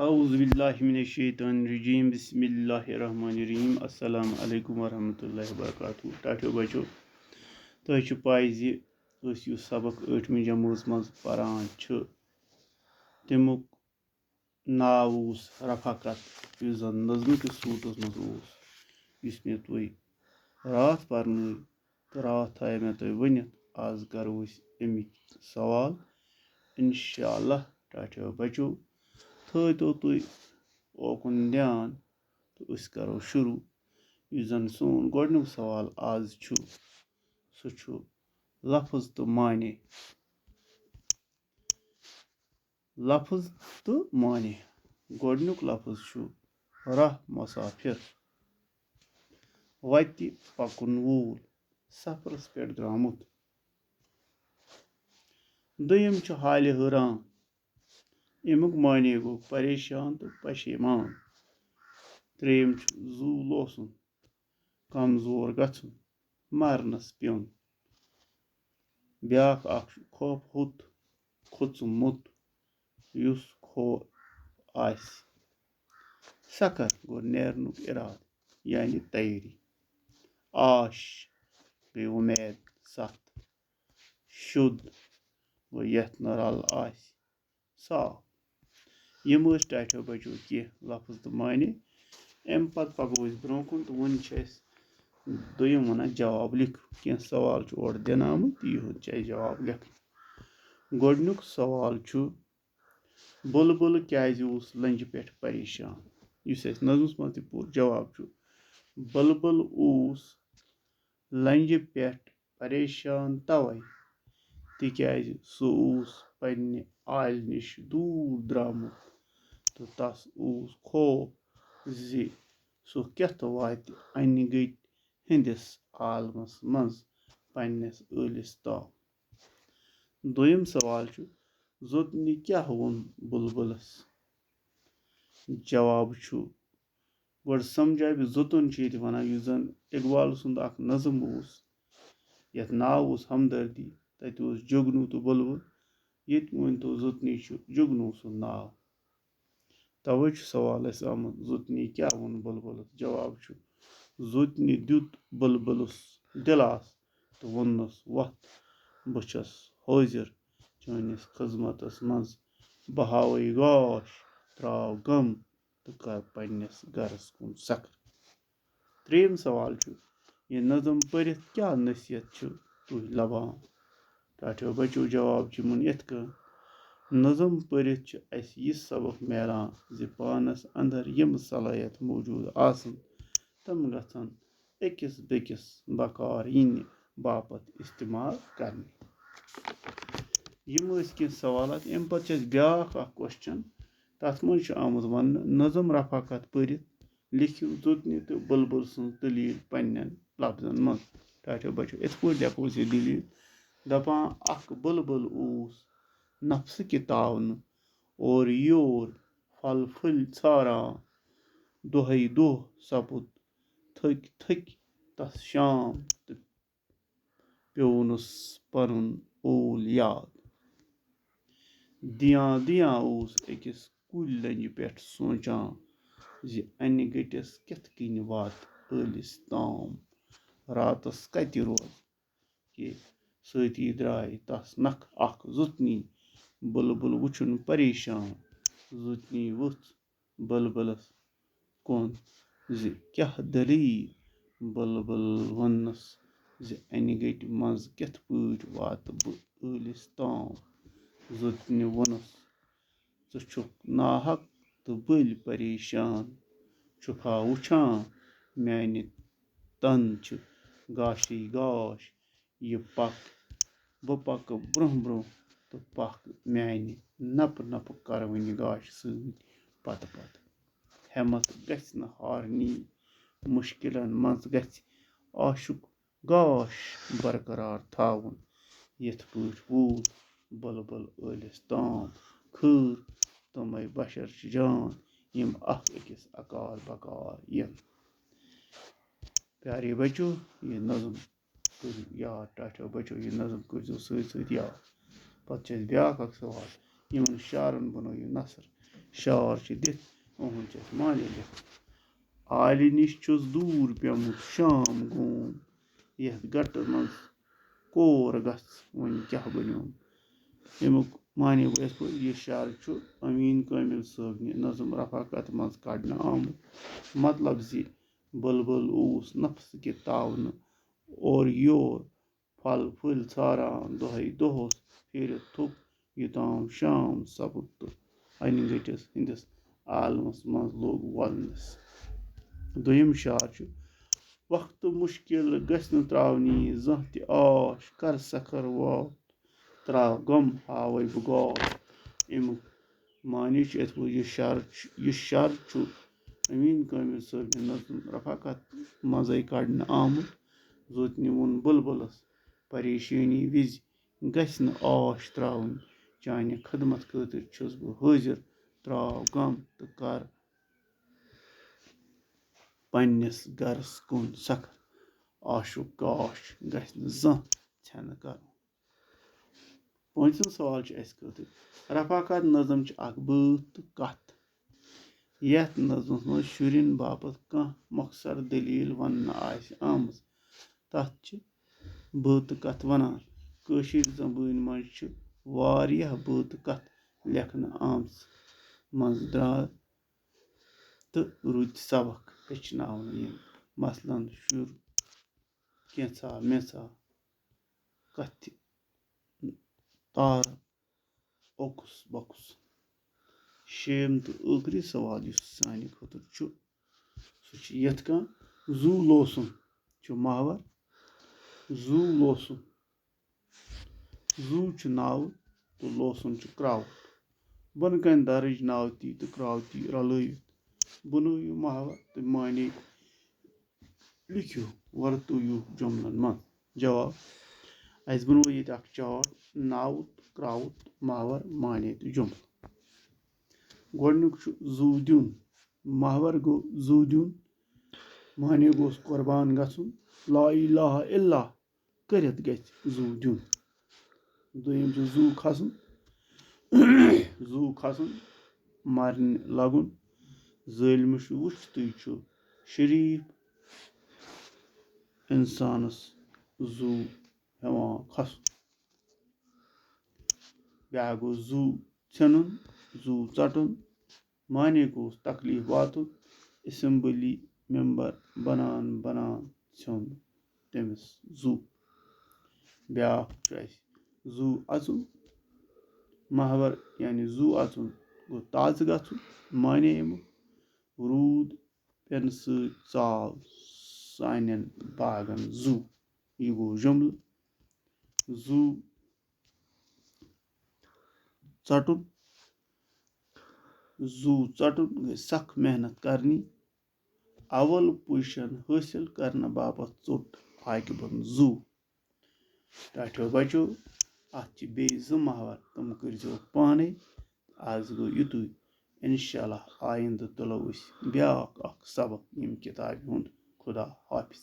Auzubillahiminesh-shaytanir-rajim. Bismillahir-rahmanir-rahim. Assalamu alaikum warahmatullahi wabarakatuh. Ṭاٹھیو بچو تۄہہِ چھُ پاے زِ أسۍ یُس سبق 8مہِ جمٲژ منٛز پران چھِ تمیُک ناو اوس رفاقت یُس زن نظمہٕ کِس صوٗرتس منٛز اوس یُس مےٚ تۄہہِ راتھ پرنٲے تہٕ راتھ تھایے مےٚ تۄہہِ ؤنِتھ آز کرو أسۍ اَمِکۍ سوال اِنشاء اللہ. ٹاٹھیو بچو تھٲیتو تُہۍ اوکُن دیان تہٕ أسۍ کرو شروع. یُس زن سون گۄڈنیُک سوال آز چھُ سُہ چھُ لفظ تہٕ معنے. لفظ تہٕ معنے. گۄڈنیُک لفظ چھُ راہ مسافر، وتہِ پکن وول، سفرس پٮ۪ٹھ درٛامُت. دوٚیِم چھُ حالہِ حٲران. اَمیُک معنے گوٚو پریشان تہٕ پشیمان. ترٛیٚیِم چھُ زوٗ لوسُن، کمزور گژھُن، مرنس پیوٚن. بیٛاکھ اکھ چھُ خوفوُت، کھوژمُت، یُس خوف آسہِ. سکر گوٚو نیرنُک اِرادٕ یعنی تیٲری. آش گٔے وۄمید، ستھ. شُد گوٚو یتھ نہٕ رل آسہِ، صاف. یِم ٲسۍ ٹاٹھیو بچو کینٛہہ لفظ تہٕ معنے. اَمہِ پتہٕ پکو أسۍ برونٛہہ کُن تہٕ وۄنۍ چھِ أسۍ دوٚیِم ونان جواب لیکھو. کینٛہہ سوال چھُ اورٕ دِنہٕ آمُت یِہُنٛد چھِ اَسہِ جواب لیکھٕنۍ. گۄڈنیُک سوال چھُ بُلبُل کیازِ اوس لنجہِ پٮ۪ٹھ پریشان. یُس اَسہِ نظمس منٛز تہِ پوٚر جواب چھُ بُلبُل اوس لنجہِ پٮ۪ٹھ پریشان توے تِکیازِ سُہ اوس پننہِ آلہِ نِش دوٗر درٛامُت تہٕ تس اوس خوف زِ سُہ کیٚتھ واتہِ انہِ گٔٹۍ ہٕنٛدِس عالمس منٛز پننِس ٲلِس تام. دوٚیِم سوال چھُ زوٚتنہِ کیٛاہ ووٚن بُلبُلس. جواب چھُ گۄڈٕ سمجھاو بہٕ زوٚتُن چھِ ییٚتہِ ونان یُس زن اقبال سُنٛد اکھ نظم اوس یتھ ناو اوس ہمدردی. تتہِ اوس جگنوٗ تہٕ بُلبُل. ییٚتہِ ؤنۍتو زوٚتنی چھُ جگنوٗ سُنٛد ناو. توے چھُ سوال اَسہِ آمُت زوٚتنی کیٛاہ ووٚن بُلبُلس. جواب چھُ زوٚتنہِ دیُت بُلبُلس دِلاس تہٕ ووٚننس وۄتھ بہٕ چھس حٲضِر چٲنِس خدمتس منٛز. بہٕ ہاوے گاش، تراو غم تہٕ کر پننِس گرس کُن سکر. ترٛیٚیِم سوال چھُ یہِ نظم پٔرِتھ کیٛاہ نصیحت چھِ تُہۍ لبان. ٹاٹھیو بچو جواب چھُ یِمن یِتھ کٔنۍ. نظم پٔرِتھ چھُ اَسہِ یہِ سبق میلان زِ پانس اندر یِم صلٲحیت موٗجوٗد آسن تِم گژھن أکِس بیٚکِس بکار یِنہِ باپتھ استعمال کرنہِ. یِم ٲسۍ کینٛہہ سوالات. اَمہِ پتہٕ چھُ اَسہِ بیٛاکھ اکھ کوسچن. تتھ منٛز چھُ آمُت وننہٕ نظم رفاقت پٔرِتھ لیکھِو زوٚتنہِ تہٕ بُلبُل سٕنٛز دٔلیٖل پننٮ۪ن لفظن منٛز. ٹاٹھیو بچو یِتھ پٲٹھۍ لیکھو أسۍ یہِ دٔلیٖل. دپان اکھ بُلبُل اوس نفسہٕ کہِ تاونہٕ اورٕ یور پھل پھٔلۍ ژھاران. دۄہے دۄہ سپُد تھٔکۍ تھٔکۍ تس شام تہٕ پیوٚونس پنُن اول یاد. دِیان دِیان اوس أکِس کُلۍ لنجہِ پٮ۪ٹھ سونٛچان زِ انہِ گٔٹِس کِتھ کٔنۍ واتہِ ٲلِس تام. راتس کتہِ روزِ کہِ سۭتی درٛاے تس نکھٕ اکھ زوٚتنی. بُلبُل وٕچھُن پریشان. زوٚتنی وٕژھ بُلبُلس کُن زِ کیٛاہ دٔلیٖل. بُلبُل ووٚننس زِ انہِ گٔٹہِ منٛز کِتھ پٲٹھۍ واتہٕ بہٕ ٲلِس تام. زوٚتنہِ ووٚنُس ژٕ چھُکھ ناحق تہٕ بٔلۍ پریشان. چھُکھا وٕچھان میانہِ تن چھِ گاشٕے گاش. یہِ پکھ بہٕ پکہٕ برونٛہہ برونٛہہ تہٕ پکھ میانہِ نپہٕ نپہٕ کر وۄنہِ گاشہٕ سۭتۍ پتہٕ پتہٕ. ہٮ۪متھ گژھِ نہٕ ہارنی، مُشکِلن منٛز گژھِ آشُک گاش برقرار تھاوُن. یِتھ پٲٹھۍ ووت بُلبُل ٲلِس تام. خٲر تِمے بشر چھِ جان یِم اکھ أکِس اکار بکار یِن. پیارے بچو یہِ نظم کٔرِو یاد. ٹاٹھیو بچو یہِ نظم کٔرۍزیو سۭتۍ سۭتۍ یاد. پتہٕ چھُ اَسہِ بیٛاکھ اکھ سوال. یِمن شعرن بنٲیِو نثر. شعر چھِ دِتھ یِہُنٛد چھِ اَسہِ معنی لیٚکھُن. آلہِ نِش چھُس دوٗر پیوٚمُت شام گوم یَتھ گٹہٕ منٛز کور گژھ وۄنۍ کیٛاہ بنیوم. اَمیُک معنی گوٚو یِتھ پٲٹھۍ یہِ شعر چھُ أمیٖن کٲمِل صٲبنہِ نظم رفاقت منٛز کڑنہٕ آمُت. مطلب زِ بُلبُل اوس نفسہٕ کہِ تاونہٕ اورٕ یور پھل پھٔلۍ ژھاران دۄہے دۄہس پھیرِتھ تھوٚپ یوٚتام شام سپُد تہٕ اَنہِ گٔٹِس ہٕنٛدِس عالمس منٛز لوٚگ وولنس. دوٚیِم شعر چھُ وقتہٕ مُشکِل گژھِ نہٕ تراونی زانٛہہ تہِ آش کر سکھر وات تراو غم ہاوَے بہٕ گاش. اَمیُک معنی چھُ یِتھ پٲٹھۍ یہِ شعر چھُ أمیٖن کٲمِل صٲبنہِ نظم رفاقت منٛزے کڑنہٕ آمُت. زوٗتنہِ ووٚن بُلبُلس پریشٲنی وِزِ گژھِ نہٕ آش تراوٕنۍ چانہِ خدمت خٲطرٕ چھُس بہٕ حٲضِر تراو غم تہٕ کر پننِس گرس کُن سکھر آشُک گاش گژھِ نہٕ زانٛہہ ژھٮ۪نہٕ کرُن. پوٗنٛژِم سوال چھُ اَسہِ خٲطرٕ رفاقت نظم چھِ اکھ بٲتھ تہٕ کتھ یتھ نظمس منٛز شُرٮ۪ن باپتھ کانٛہہ مۄخصر دٔلیٖل وننہٕ آسہِ آمٕژ تتھ چھِ بٲتہٕ کتھ ونان. کٲشِر زبٲنۍ منٛز چھِ واریاہ بٲتہٕ کتھ لیکھنہٕ آمژٕ منٛزٕ درٛاے تہٕ رُدۍ سبق ہیٚچھناونہٕ یِن. مثلاً شُر کینٛژھا مینٛژھا کتھِ تارٕ اوٚکُس بۄکُس. شیٚیِم تہٕ ٲخری سوال یُس سانہِ خٲطرٕ چھُ سُہ چھُ یِتھ کٔنۍ زُو لوسُن چھُ محور. زُو لوسُن زُو چھُ ناوٕ تہٕ لوسُن چھُ کرٛاوُن. بۄنہٕ کَنہِ درٕج ناوتی تہٕ کرٛاوتی رلٲوِتھ بنٲیِو محور تہٕ معنے لیکھِو ورتٲیِو جملن منٛز. جواب اَسہِ بنوو ییٚتہِ اکھ چاٹ ناوٕ تہٕ کرٛاوُت محور معنے تہٕ جملہٕ. گۄڈٕنیُک چھُ زُو دیُن. محور گوٚو زُو دیُن معنے گوٚوس قۄربان گژھُن لا اِلٰہَ اِلّا کٔرِتھ گژھِ زُو دیُن. دوٚیِم چھُ زُو کھسُن. زُو کھسُن مرنہِ لگُن ظٲلمٕچ وٕچھتٕے چھُ شریٖف اِنسانس زُو ہٮ۪وان کھسُن. بیٛاکھ گوٚو زُو ژھٮ۪نُن زُو ژٹُن معنے گوٚوس تکلیٖف واتُن اٮ۪سمبلی ممبر بنان ژھیوٚن تٔمِس زُو. بیٛاکھ چھُ اَسہِ زُو اَژُن. محور یعنی زُو اَژُن گوٚو تازٕ گژھُن معنے اَمیُک روٗد پٮ۪نہٕ سۭتۍ ژاو سانٮ۪ن باغن زُو. یہِ گوٚو جملہٕ. زُو ژٹُن گٔے سخ محنت کرنی اول پُزِشن حٲصِل کرنہٕ باپتھ ژوٚٹ عاقبن زُو. ٹاٹھیو بچو اتھ چھِ بیٚیہِ 2 محور تِم کٔرۍزیوکھ پانے. آز گوٚو یُتُے انشاء اللہ آیندٕ تُلو أسۍ بیٛاکھ اکھ سبق ییٚمہِ کِتابہِ ہُنٛد. خدا حافِظ.